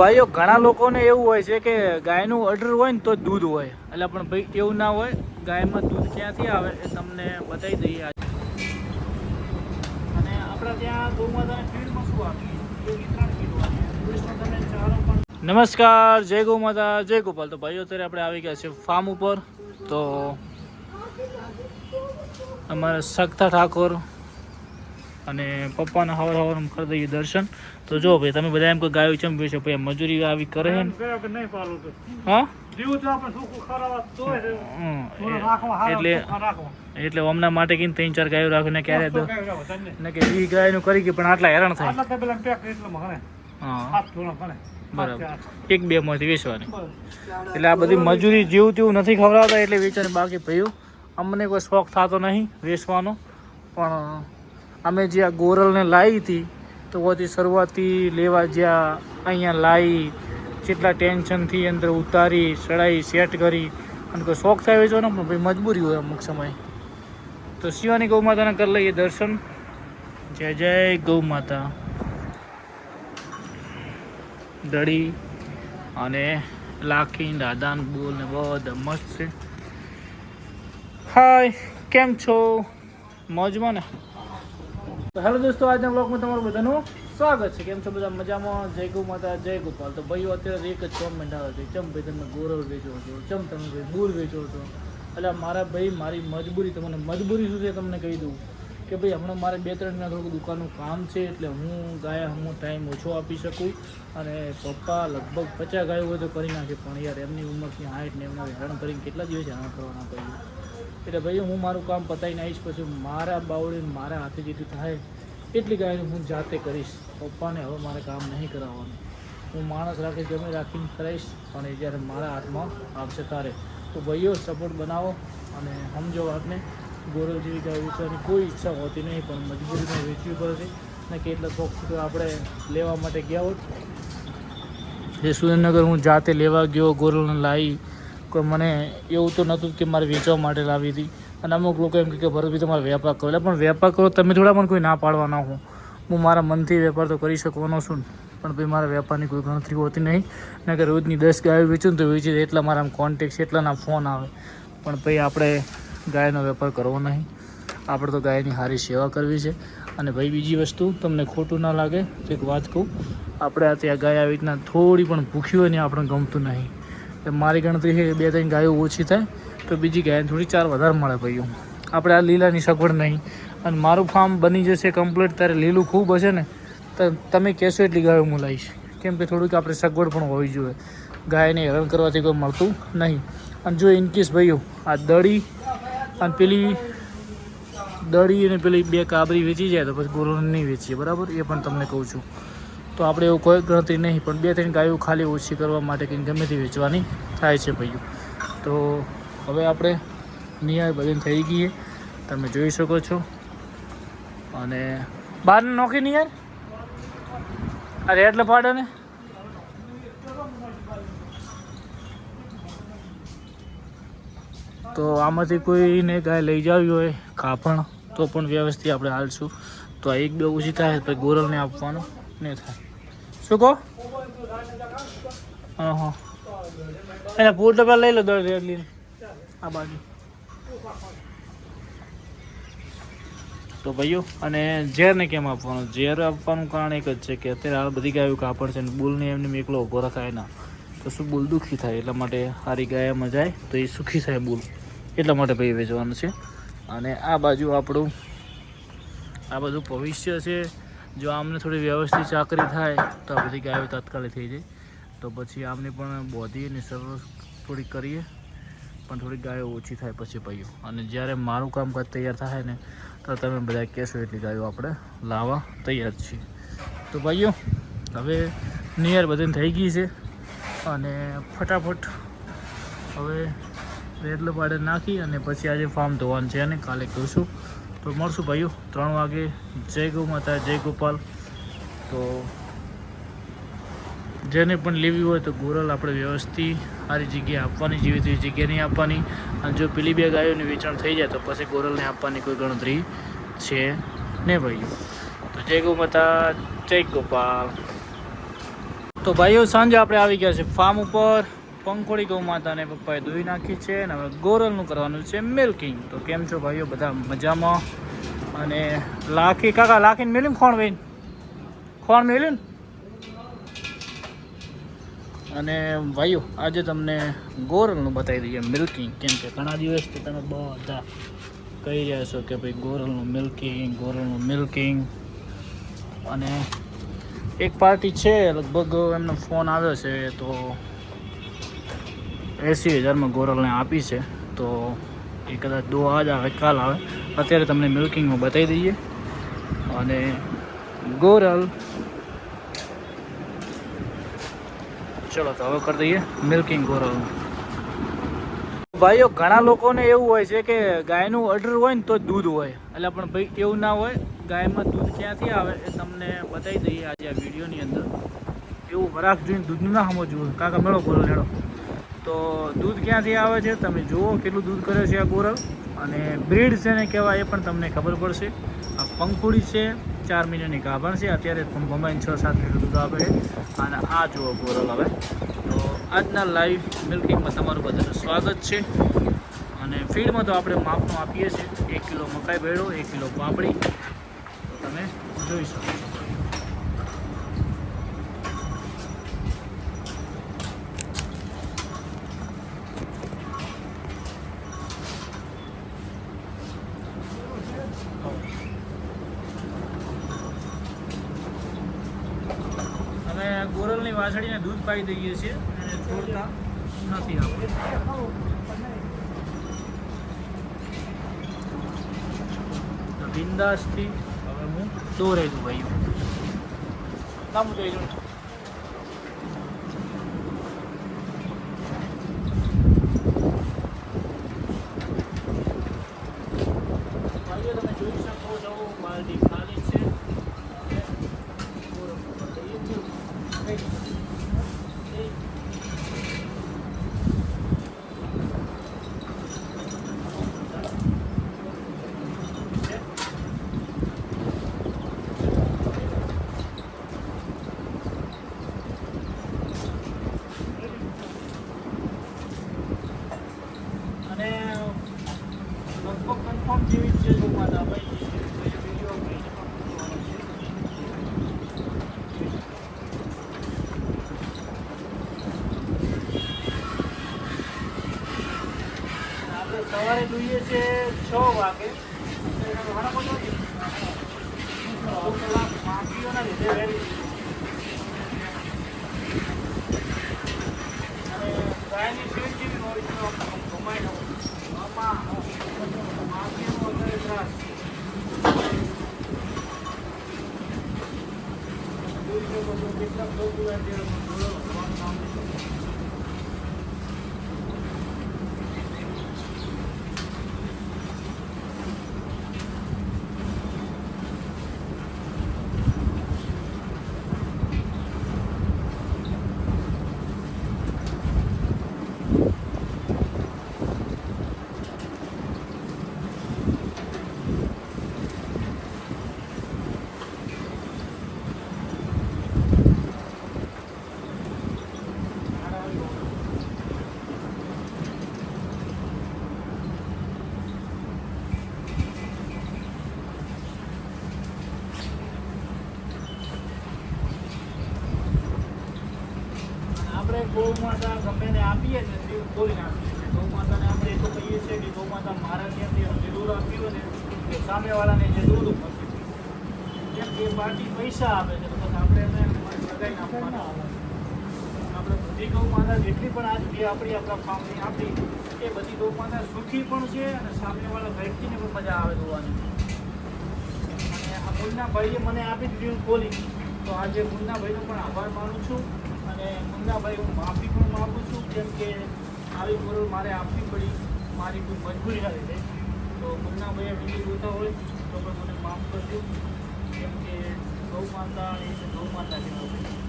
ભાઈઓ ઘણા લોકોને એવું હોય છે કે ગાયનું અડર હોય ને તો દૂધ હોય, એટલે પણ ભાઈ એવું ના હોય. ગાયમાં દૂધ ક્યાંથી આવે એ તમને બતાવી દઈએ. અને આપણે ત્યાં ગૌમાતાને ફીડમાં શું આપીએ? નમસ્કાર, જય ગૌ માતા, જય ગોપાલ. તો ભાઈઓ અત્યારે આપણે આવી ગયા છે ફાર્મ ઉપર. તો અમારા સખતા ઠાકોર અને પપ્પાના હવાર હવાર કરી દઈએ દર્શન. તો જો ભાઈ તમે બધા એમ કોઈ ગાયો ચંપી છે ભાઈ મજૂરી આવી કરે છે ને? હા, એટલે હમણાં માટે કીને 3-4 ગાયો રાખીને ક્યારે તો ને કે એ ગાયનું કરી કે પણ આટલા હેરાન થાય. હા બરાબર, 1-2 માંથી વેચવાની. એટલે આ બધી મજૂરી જેવું તેવું નથી ખવડાવતા એટલે વેચવાની. બાકી ભાઈ અમને કોઈ શોખ થતો નહીં વેચવાનો. પણ અમે જે આ ગોરલને લાવી હતી તો બધી શરૂઆતથી લેવા જ્યાં અહીંયા લાવી, જેટલા ટેન્શનથી અંદર ઉતારી ચડાવી સેટ કરી અને કોઈ શોખ થાય વેચવાનો પણ ભાઈ મજબૂરી હોય અમુક સમય. તો શિવાની ગૌ માતાને કરી લઈએ દર્શન. જય જય ગૌ માતા. દડી અને લાખી દાદાન બોલ ને બધા મસ્ત છે. હાય, કેમ છો? મોજમાં ને? તો હેલો દોસ્તો, આજના બ્લોગમાં તમારું બધાનું સ્વાગત છે. કેમ છો બધા? મજામાં? જય ગૌ માતા, જય ગોપાલ. તો ભાઈઓ અત્યારે એક જ કોમેન્ટ આવે છે, ચમ ભાઈ તમે ગોરલ વેચો છો, ચમ તમે ભાઈ બુલ વેચો છો. એટલે મારા ભાઈ મારી મજબૂરી, તમને મજબૂરી શું છે તમને કહી દઉં કે ભાઈ હમણાં મારે 2-3 દિનના થોડુંક દુકાનનું કામ છે એટલે હું ગાયા હું ટાઈમ ઓછો આપી શકું. અને પપ્પા લગભગ 50 ગાયો હોય તો કરી નાખે, પણ યાર એમની ઉંમરથી 60 ને એમના હેરાન કરીને કેટલા દિવસ હેરાન કરવાના કહ્યું. એટલે ભાઈ હું મારું કામ પતાવીને આવીશ, પછી મારા બાવળીને મારા હાથે જેટલું થાય એટલી ગાયનું હું જાતે કરીશ. પપ્પાને હવે મારે કામ નહીં કરાવવાનું. હું માણસ રાખી જમી રાખીને કરાવીશ, અને જ્યારે મારા હાથમાં આવશે તારે. તો ભાઈઓ સપોર્ટ બનાવો અને સમજો વાતને. ગોરલ જેવી ગાય વેચવાની કોઈ ઈચ્છા હોતી નહીં, પણ મજબૂરીમાં વેચવી પડશે. ને કેટલા શોખથી તો આપણે લેવા માટે ગયા હોત. જે સુરેન્દ્રનગર હું જાતે લેવા ગયો, ગોરલને લાવી, કોઈ મને એવું તો નહોતું કે મારે વેચવા માટે લાવી હતી. અને અમુક લોકો એમ કે ભરતભાઈ તમારે વેપાર કરો. એટલે પણ વેપાર કરો તમે થોડા પણ કોઈ ના પાડવા ના હો. હું મારા મનથી વેપાર તો કરી શકવાનો છું ને, પણ ભાઈ મારા વેપારની કોઈ ગણતરી હોતી નહીં. ને કે રોજની 10 ગાયો વેચું ને તો વેચી એટલા મારા કોન્ટેક્ટ છે, એટલાના ફોન આવે. પણ ભાઈ આપણે ગાયનો વેપાર કરવો નહીં. આપણે તો ગાયની સારી સેવા કરવી છે. અને ભાઈ બીજી વસ્તુ તમને ખોટું ના લાગે તો એક વાત કહું, આપણે આ ત્યાં ગાય આવી રીતના થોડી પણ ભૂખી હોય ને આપણને ગમતું નહીં. એટલે મારી ગણતરી છે કે 2-3 ગાયો ઓછી થાય તો બીજી ગાયને થોડી 4 વધારે મળે. ભાઈઓ આપણે આ લીલાની સગવડ નહીં. અને મારું ફાર્મ બની જશે કમ્પ્લીટ ત્યારે લીલું ખૂબ હશે ને તો તમે કહેશો એટલી ગાયો હું લાવીશ. કેમ કે થોડુંક આપણે સગવડ પણ હોવી જોઈએ. ગાયને હેરાન કરવાથી કોઈ મળતું નહીં. અને જો ઇનકેસ ભાઈઓ આ દડી અને પેલી 2 કાબરી વેચી જાય તો પછી ગોરલ નહીં વેચીએ, બરાબર? એ પણ તમને કહું છું. તો આપણે એવું કોઈ ગણતરી નહીં, પણ 2-3 ગાયો ખાલી ઓછી કરવા માટે કંઈ ગમે તે વેચવાની થાય છે ભાઈઓ. તો હવે આપણે નિયાય બધી થઈ ગઈ તમે જોઈ શકો છો. અને બહાર નોખી નહીં યાર, અરે એટલે પાડે ને. તો આમાંથી કોઈને ગાય લઈ જાવી હોય કાપણ તો પણ વ્યવસ્થિત આપણે હાલશું. તો આ 1-2 ઓછી થાય પછી ગોરલને આપવાનું નહીં થાય. શું કહો? હા, એને પૂર તો પહેલાં લઈ લો 10 રેડ લઈને આ બાજુ. તો ભાઈઓ અને ઝેરને કેમ આપવાનું? ઝેર આપવાનું કારણ એક જ છે કે અત્યારે આ બધી ગાયો કાપડ છે ને બુલને એમને એકલો ઊભો રખાય ના તો શું બુલ દુઃખી થાય. એટલા માટે સારી ગાયમાં જાય તો એ સુખી થાય બુલ. એટલા માટે ભાઈ વેચવાનું છે. અને આ બાજુ આપણું આ બધું ભવિષ્ય છે. જો આમને થોડી વ્યવસ્થિત ચાકરી થાય તો આ બધી ગાયો તાત્કાલિક થઈ જાય. તો પછી આમને પણ બોધી અને સરસ થોડી કરીએ, પણ થોડી ગાયો ઓછી થાય પછી ભાઈઓ. અને જ્યારે મારું કામકાજ તૈયાર થાય ને તો તમે બધા કહેશો એટલી ગાયો આપણે લાવવા તૈયાર છીએ. તો ભાઈઓ હવે નિયર બધાને થઈ ગઈ છે અને ફટાફટ હવે રેડલો પાડે નાખી અને પછી આજે ફાર્મ ધોવાનું છે અને કાલે કહીશું. તો મળશું ભાઈઓ 3 વાગે. જય ગૌ માતા, જય ગોપાલ. તો જેને પણ લેવી હોય તો ગોરલ આપણે વ્યવસ્થિત સારી જગ્યાએ આપવાની, જેવી તેવી જગ્યાએ નહીં આપવાની. અને જો પેલી 2 ગાયોની વેચાણ થઈ જાય તો પછી ગોરલને આપવાની કોઈ ગણતરી છે ને ભાઈઓ. તો જય ગૌ માતા, જય ગોપાલ. તો ભાઈઓ સાંજે આપણે આવી ગયા છે ફાર્મ ઉપર. પંખોડી ગૌ માતાને પપ્પાએ ધોઈ નાખી છે અને હવે ગોરલનું કરવાનું છે મિલ્કિંગ. તો કેમ છો ભાઈઓ, બધા મજામાં? અને લાખી કાકા લાખીને મેલ્યું ખોણ વેન ખોણ મેલ્યું ને. અને ભાઈઓ આજે તમને ગોરલનું બતાવી દઈએ મિલ્કિંગ, કેમ કે ઘણા દિવસથી તમે બધા કહી રહ્યા છો કે ભાઈ ગોરલનું મિલ્કિંગ. અને એક પાર્ટી છે, લગભગ એમનો ફોન આવ્યો છે તો 80,000માં ગોરલને આપી છે. તો એ કદાચ દો આજ આવે કાલ આવે. અત્યારે તમને મિલ્કિંગમાં બતાવી દઈએ. અને ગોરલ ચલો તો હવે કરી દઈએ મિલ્કિંગ ગોરલનું. ભાઈઓ ઘણા લોકોને એવું હોય છે કે ગાયનું ઓર્ડર હોય ને તો દૂધ હોય, એટલે પણ ભાઈ એવું ના હોય. ગાયમાં દૂધ ક્યાંથી આવે એ તમને બતાવી દઈએ આજે આ વિડીયોની અંદર. એવું વરાખ જોઈને દૂધનું ના સમજવું. કાકા મેળો ગોરલ લેડો. તો દૂધ ક્યાંથી આવે છે તમે જુઓ, કેટલું દૂધ કરે છે આ ગોરલ. અને બ્રીડ છે ને કહેવાય એ પણ તમને ખબર પડશે. આ પંખુડી છે, 4 મહિનાની ગાભણ છે, અત્યારે ભમાઈને 6-7 લીટર દૂધ આપે છે. અને આ જુઓ ગોરલ. હવે તો આજના લાઈવ મિલ્કિંગમાં તમારું બધાનું સ્વાગત છે. અને ફીડમાં તો આપણે માપનું આપીએ છીએ. 1 કિલો મકાઈ ભેળો, 1 કિલો પાપડી. તો તમે જોઈ શકો છો. અમે ગોરલની વાછડીને દૂધ પાઈ દઈએ છીએ અને છોડતા નથી આપણે. તો બિંદાસથી હવે હું દોરાઈ દઉં ભાઈઓ. નામ દઈ દઉં. ભાઈઓ તમે જોઈ શકો છો બાલટી ખાલી છે. અને લગભગ કન્ફર્મ જેવી જ છે ગૌ માતા ભાઈ. વિડીયો આપણે સવારે જોઈએ છે 6 વાગે. માફીઓના લીધે વેરી અને ગાયની સીટ જેવી હોય છે ઘુમાઈ આમાં માફીઓનો વધારે ત્રાસ છે. જોઈ શકો છો કેટલા લોકો આપણે ગૌ માતા ગમે ને આપીએ ને તે ખોલી નાખીએ છીએ. ગૌ માતાને આપણે એ તો કહીએ છીએ કે ગૌ માતા મારા ત્યાંથી જે દૂધ આપ્યું ને એ સામેવાળાને જે દૂધ મળશે. કેમ કે પાર્ટી પૈસા આપે છે તો પછી આપણે એને લગાવી નાખવાના. આપણે બધી ગૌ માતા જેટલી પણ આજ જે આપણા ફાર્મની આપી એ બધી ગૌ માતા સુખી પણ છે અને સામેવાળા વ્યક્તિને પણ મજા આવે જોવાની. અને આ મુન્નાભાઈએ મને આપી દીધું ખોલી, તો આજે મુન્નાભાઈનો પણ આભાર માનું છું. અને મુન્નાભાઈ હું માફી પણ માગું છું, કેમ કે આવી ગોરલ મારે આપવી પડી મારી કોઈ મજબૂરીના લીધે. તો મુન્નાભાઈએ વિડીયો જોતા હોય તો પણ મને માફ કરજો, કેમ કે ગૌ માતા એ ગૌ માતા કહેવાય.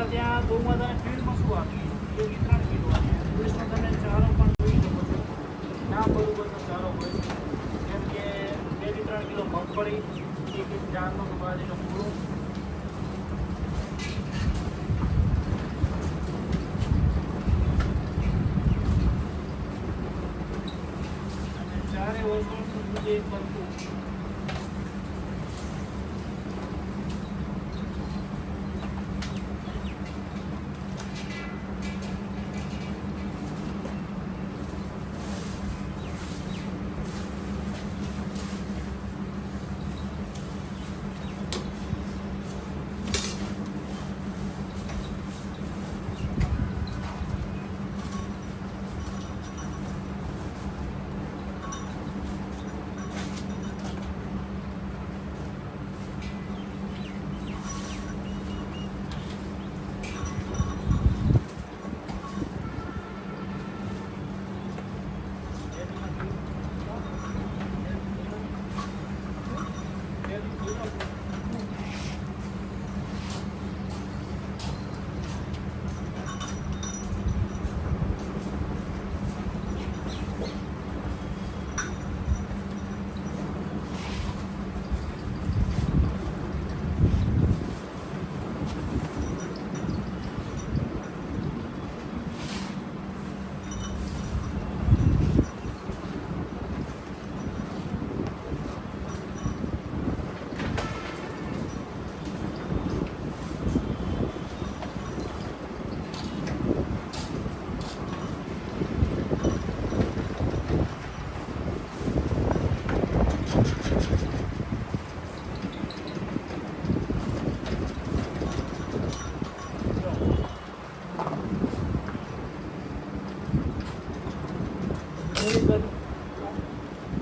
આપણે ત્યાં ગૌ માતાને ફીડમાં શું આપીએ? 2 થી 3 કિલો આપીએ. દિવસમાં તમે ચારો પણ જોઈ શકો છો. ના બરોબરનો ચારો હોય, જેમ કે 2 થી 3 કિલો મગફળી, 1 ઇંચ ચારનો બાજરીનો પૂરો, અને ચારે વર્ષનું દૂધ એક ભરપૂર.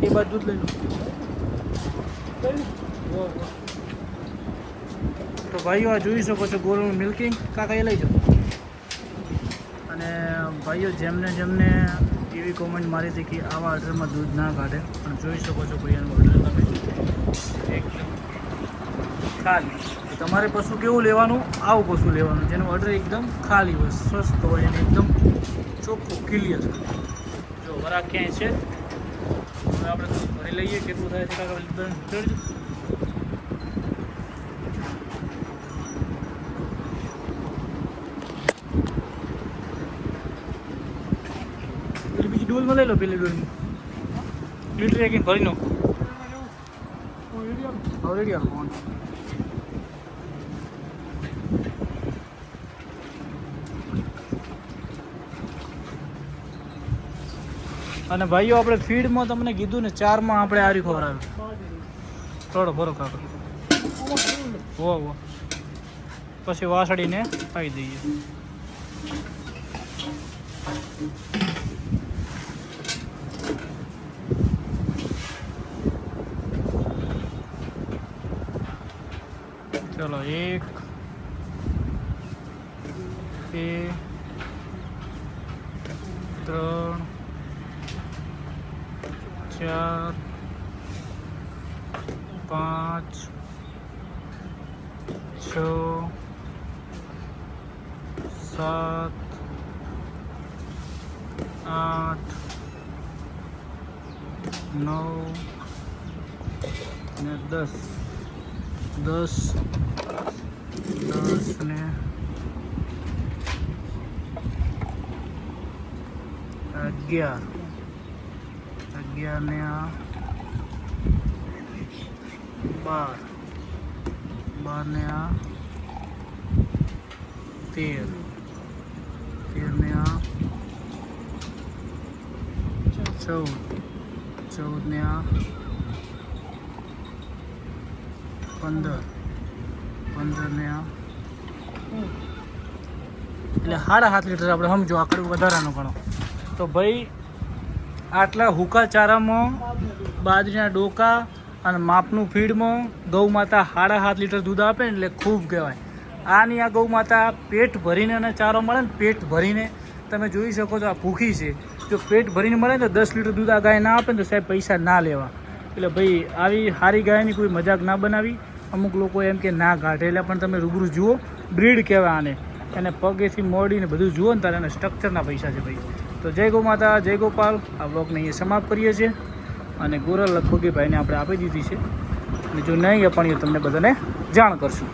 એ બાજુ દૂધ લઈ લો. તો ભાઈઓ આ જોઈ શકો છો ગોળનું મિલ્કિંગ. કાકા એ લઈ જાઓ. અને ભાઈઓ જેમને જેમને એવી કોમેન્ટ મારી હતી કે આવા ઓર્ડરમાં દૂધ ના કાઢે, પણ જોઈ શકો છો ભાઈઓનો ઓર્ડર તમે એકદમ ખાલી. તમારે પશુ કેવું લેવાનું? આવું પશુ લેવાનું જેનું ઓર્ડર એકદમ ખાલી હોય, સ્વસ્થ હોય અને એકદમ ચોખ્ખું ક્લિયર. જો વરાક ક્યાંય છે, હવે આપણે ભરી લઈએ. કેટલું થાય છે કાકા? ચડજો. પેલી બીજી ડોલમાં લઈ લો. પેલી ડોલમાં લીટર એક ભરી નો ઓલરેડી ફોન. અને ભાઈઓ આપણે ફીડમાં તમને કીધું ને 4માં આપણે આરી ખવડાવ્યું. થોડો ભરો કાકા. હો પછી વાસળીને ખાઈ દઈએ. ચલો 1 2 3 4 5 6 7 8 9 ને 10 ને 11 ને 12 ને 13 ને 14 ને 15 ને એટલે 7.5 લીટર આપણે સમજો. આકડું વધારાનું ગણો તો ભાઈ આટલા હુકા ચારામાં, બાજરીના ડોકા અને માપનું ફીડમાં ગૌ માતા 7.5 લીટર દૂધ આપે ને એટલે ખૂબ કહેવાય. આની આ ગૌ માતા પેટ ભરીને અને ચારો મળે ને, પેટ ભરીને તમે જોઈ શકો છો. આ ભૂખી છે. જો પેટ ભરીને મળે ને તો 10 લીટર દૂધ આ ગાય ના આપે ને તો સાહેબ પૈસા ના લેવા. એટલે ભાઈ આવી સારી ગાયની કોઈ મજાક ના બનાવી. અમુક લોકો એમ કે ના કાઢે, એટલે પણ તમે રૂબરૂ જુઓ. બ્રીડ કહેવાય આને. એને પગેથી મોડીને બધું જુઓ ને તારે એના સ્ટ્રક્ચરના પૈસા છે ભાઈ. તો જય ગૌ માતા, જય ગોપાલ. આ બ્લોગને અહીંયા સમાપ્ત કરીએ છીએ અને ગોરલ લગભગ ભાઈને આપણે આપી દીધી છે અને જો નહીં અપાણીએ તમને બધાને જાણ કરશું.